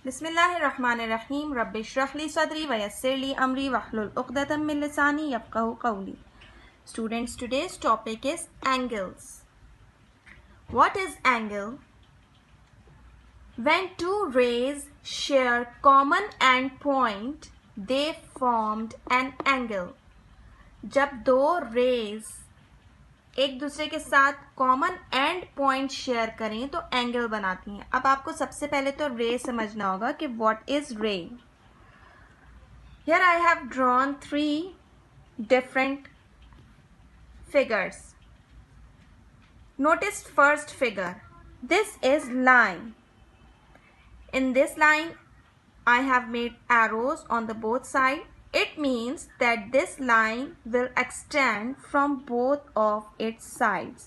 बिस्मिल्लाहिर्रहमानिर्रहीम रब्बिश्रह ली सदरी वयस्सिर ली अमरी वहलुल उक़दतम मिन लिसानी यफ़क़हू क़ौली. Students, today's topic is angles. What is angle? When two rays share common endpoint, they formed an angle. जब दो rays एक दूसरे के साथ कॉमन एंड पॉइंट शेयर करें तो एंगल बनाती हैं. अब आपको सबसे पहले तो रे समझना होगा कि व्हाट इज रे. Here I have drawn 3 different figures. Notice first figure. This is line. In this line I have made arrows on the both side. It means that this line will extend from both of its sides.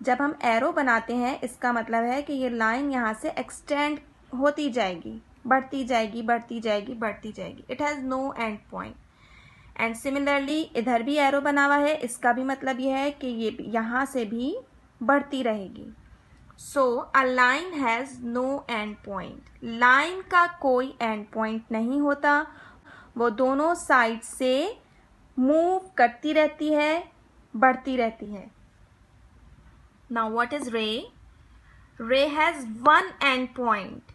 जब हम arrow बनाते हैं इसका मतलब है कि ये line यहाँ से एक्सटेंड होती जाएगी, बढ़ती जाएगी, बढ़ती जाएगी, बढ़ती जाएगी. It has no end point. And similarly इधर भी एरो बना हुआ है, इसका भी मतलब ये है कि ये यहाँ से भी बढ़ती रहेगी. So a line has no end point. Line का कोई एंड पॉइंट नहीं होता, वो दोनों साइड से मूव करती रहती है, बढ़ती रहती है. नाउ व्हाट इज रे? रे हैज़ वन एंड पॉइंट.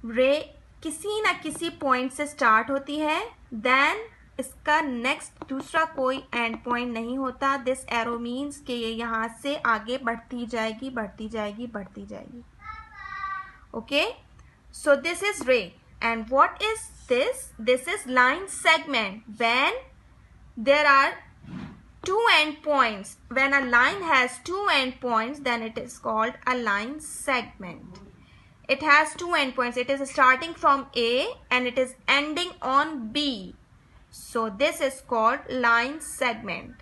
रे किसी ना किसी पॉइंट से स्टार्ट होती है, देन इसका नेक्स्ट दूसरा कोई एंड पॉइंट नहीं होता. दिस एरो मीन्स कि ये यहाँ से आगे बढ़ती जाएगी, बढ़ती जाएगी, बढ़ती जाएगी. Okay, so this is ray. And what is this? This is line segment. When there are two end points, when a line has two end points, then it is called a line segment. It has two end points. It is starting from A and it is ending on B. So this is called line segment.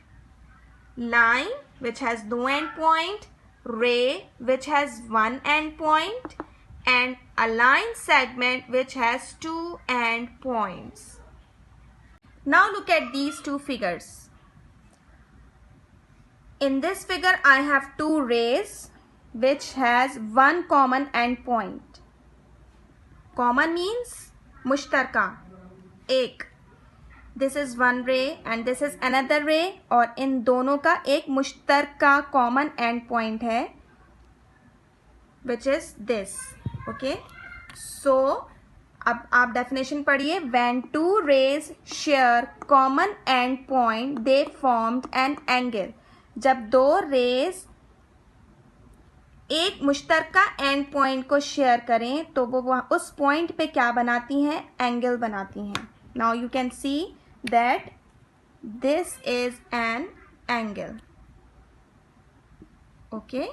Line which has no end point, ray which has one end point, and a line segment which has two end points. Now look at these two figures. In this figure I have two rays which has one common end point. Common means मुश्तरका, एक. This is one ray and this is another ray, और इन दोनों का एक मुश्तरका common end point है which is this. Okay, so अब आप definition पढ़िए. When two rays share common end point, they formed an angle. जब दो रेज एक मुश्तरका एंड पॉइंट को शेयर करें तो वो उस पॉइंट पे क्या बनाती हैं? एंगल बनाती हैं. Now you can see that this is an angle. Okay,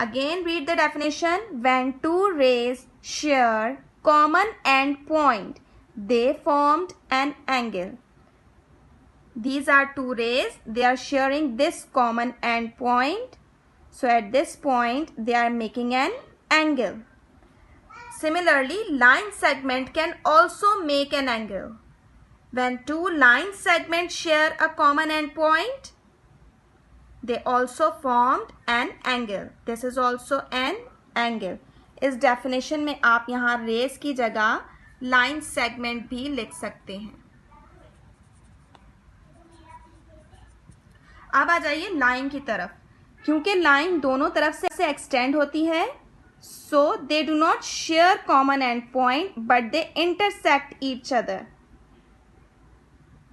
again read the definition. When two rays share common end point, they formed an angle. These are two rays. They are sharing this common end point. So at this point, they are making an angle. Similarly, line segment can also make an angle. When two line segments share a common end point, they also formed an angle. This is also an angle. इस definition में आप यहाँ rays की जगह line segment भी लिख सकते हैं. अब आ जाइए लाइन की तरफ. क्योंकि लाइन दोनों तरफ से एक्सटेंड होती है, so they do not share common end point but they intersect each other.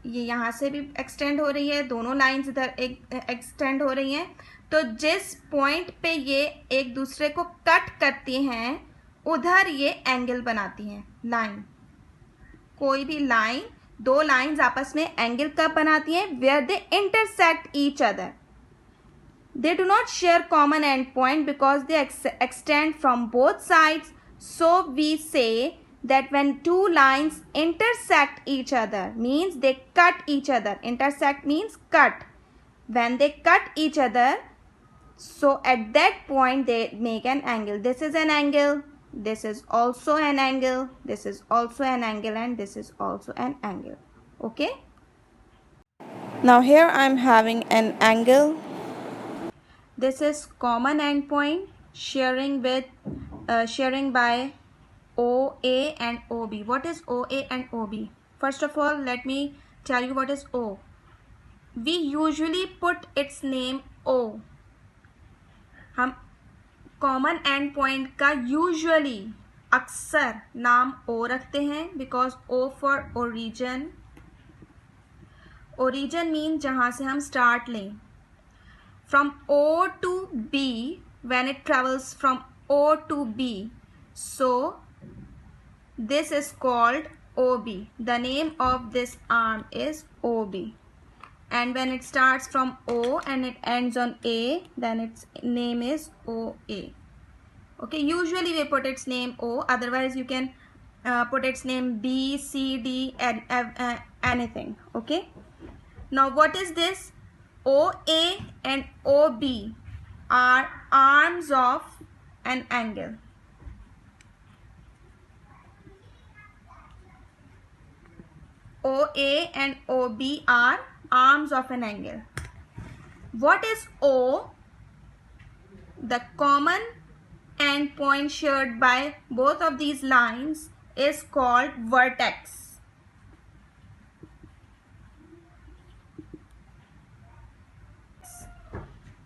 ये यहाँ से भी एक्सटेंड हो रही है, दोनों लाइंस इधर एक्सटेंड हो रही हैं. तो जिस पॉइंट पे ये एक दूसरे को कट करती हैं उधर ये एंगल बनाती हैं. लाइन, कोई भी लाइन, दो लाइंस आपस में एंगल कब बनाती हैं? Where they intersect each other. They do not share common end point because they extend from both sides. So we say that when two lines intersect each other means they cut each other. Intersect means cut. When they cut each other, so at that point they make an angle. This is an angle, this is also an angle, this is also an angle, and this is also an angle. Okay, now here I am having an angle. This is common end point sharing with sharing by OA and OB. What is OA and OB? First of all, let me tell you what is O. We usually put its name O. हम common end point का usually अक्सर नाम O रखते हैं because O for origin. Origin mean जहाँ से हम start लें. From O to B, when it travels from O to B, so this is called OB. The name of this arm is OB. And when it starts from O and it ends on A, then its name is OA. Okay, usually we put its name O, otherwise you can put its name B, C, D, anything. Okay, now what is this? OA and OB are arms of an angle. OA and OB are arms of an angle. What is O? The common end point shared by both of these lines is called vertex.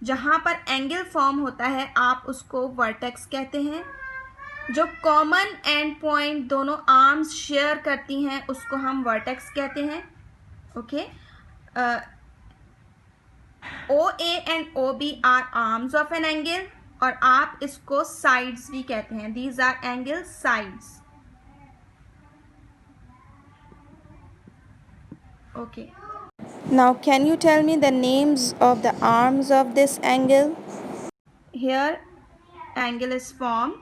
जहाँ पर angle form होता है आप उसको vertex कहते हैं. जो common end point दोनों आर्म्स शेयर करती हैं उसको हम वर्टेक्स कहते हैं. Okay, OA and OB are arms of an angle और आप इसको साइड्स भी कहते हैं. These are angle sides. Okay, now can you tell me the names of the arms of this angle? Here angle is formed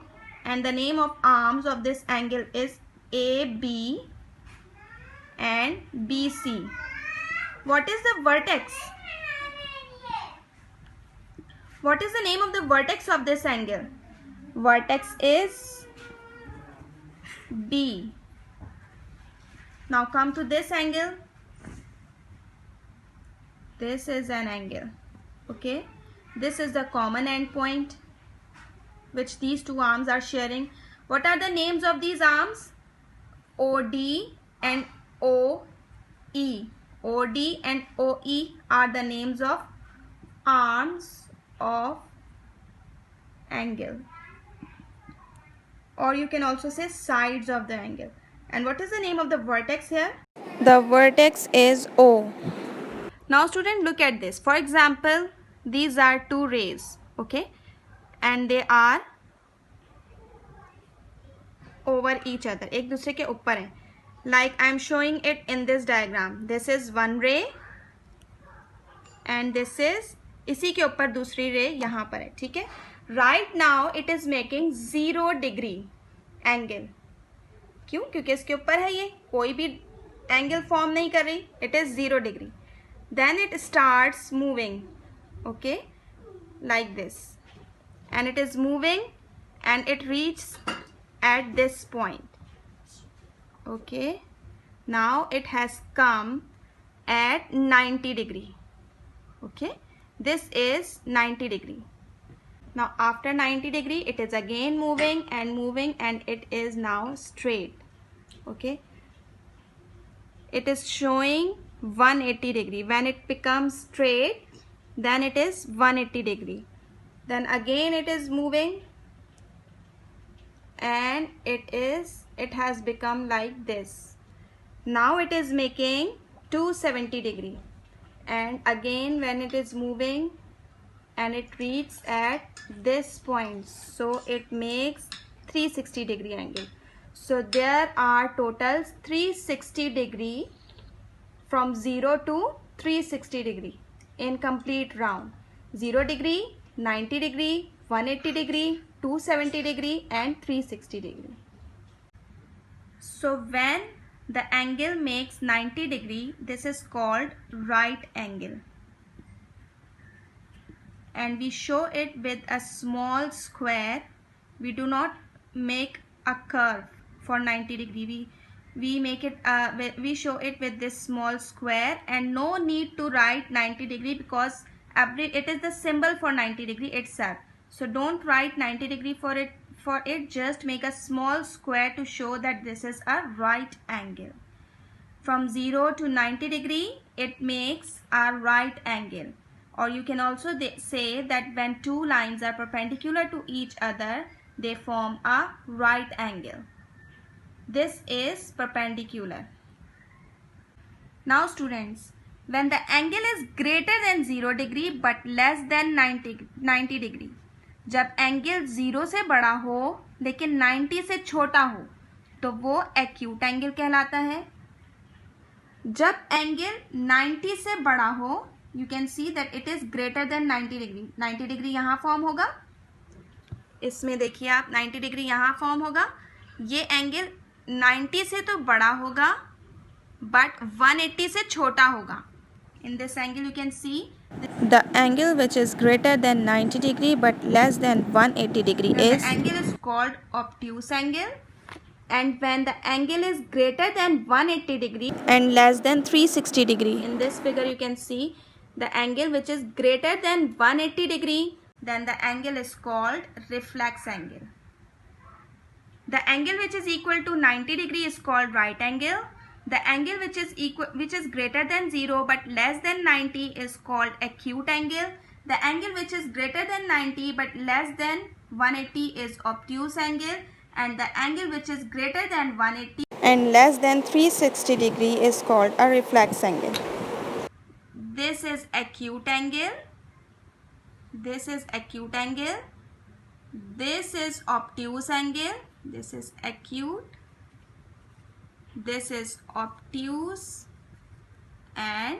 and the name of arms of this angle is AB and BC. What is the vertex? What is the name of the vertex of this angle? Vertex is B. Now come to this angle. This is an angle. Okay, this is the common end point which these two arms are sharing. What are the names of these arms? OD and OE. OD and OE are the names of arms of angle, or you can also say sides of the angle. And what is the name of the vertex here? The vertex is O. Now student, look at this. For example, these are two rays, okay, and they are over each other, एक दूसरे के ऊपर हैं. Like I am showing it in this diagram. This is one ray and this is, इसी के ऊपर दूसरी रे यहाँ पर है. ठीक है, right now it is making 0 degree angle. क्यों? क्योंकि इसके ऊपर है, ये कोई भी एंगल फॉर्म नहीं कर रही. It is 0 degree. Then it starts moving, okay, like this, and it is moving and it reaches at this point. Okay, now it has come at 90 degree. Okay, this is 90 degree. Now after 90 degree it is again moving and it is now straight. Okay, it is showing 180 degree. When it becomes straight, then it is 180 degree. Then again it is moving and it has become like this. Now it is making 270 degree, and again when it is moving and it reaches at this point, so it makes 360 degree angle. So there are totals 360 degree, from 0 to 360 degree in complete round. 0 degree, 90 degree, 180 degree, 270 degree and 360 degree. So when the angle makes 90 degree, this is called right angle, and we show it with a small square. We do not make a curve for 90 degree. We make it we show it with this small square, and no need to write 90 degree because it is the symbol for 90 degree itself. So don't write 90 degree for it for it, just make a small square to show that this is a right angle. From 0 to 90 degree, it makes a right angle. Or you can also say that when two lines are perpendicular to each other, they form a right angle. This is perpendicular. Now students, when the angle is greater than 0 degree but less than 90 degree, जब angle 0 से बड़ा हो लेकिन 90 से छोटा हो तो वो एक्यूट एंगल कहलाता है. जब एंगल 90 से बड़ा हो, you can see that it is greater than 90 degree. 90 degree यहाँ फॉर्म होगा, इसमें देखिए आप 90 डिग्री यहाँ फॉर्म होगा. ये एंगल 90 से तो बड़ा होगा बट 180 से छोटा होगा. In this angle you can see the angle which is greater than 90 degree but less than 180 degree is the angle is called obtuse angle. And when the angle is greater than 180 degree and less than 360 degree, in this figure you can see the angle which is greater than 180 degree, then the angle is called reflex angle. The angle which is equal to 90 degree is called right angle. The angle which is greater than 0 but less than 90 is called acute angle. The angle which is greater than 90 but less than 180 is obtuse angle. And the angle which is greater than 180 and less than 360 degree is called a reflex angle. This is acute angle. This is acute angle. This is obtuse angle. This is acute. This is obtuse. And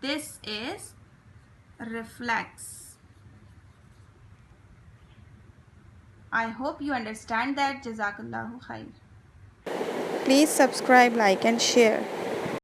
this is reflex. I hope you understand that. Jazakallahu khair. Please subscribe, like and share.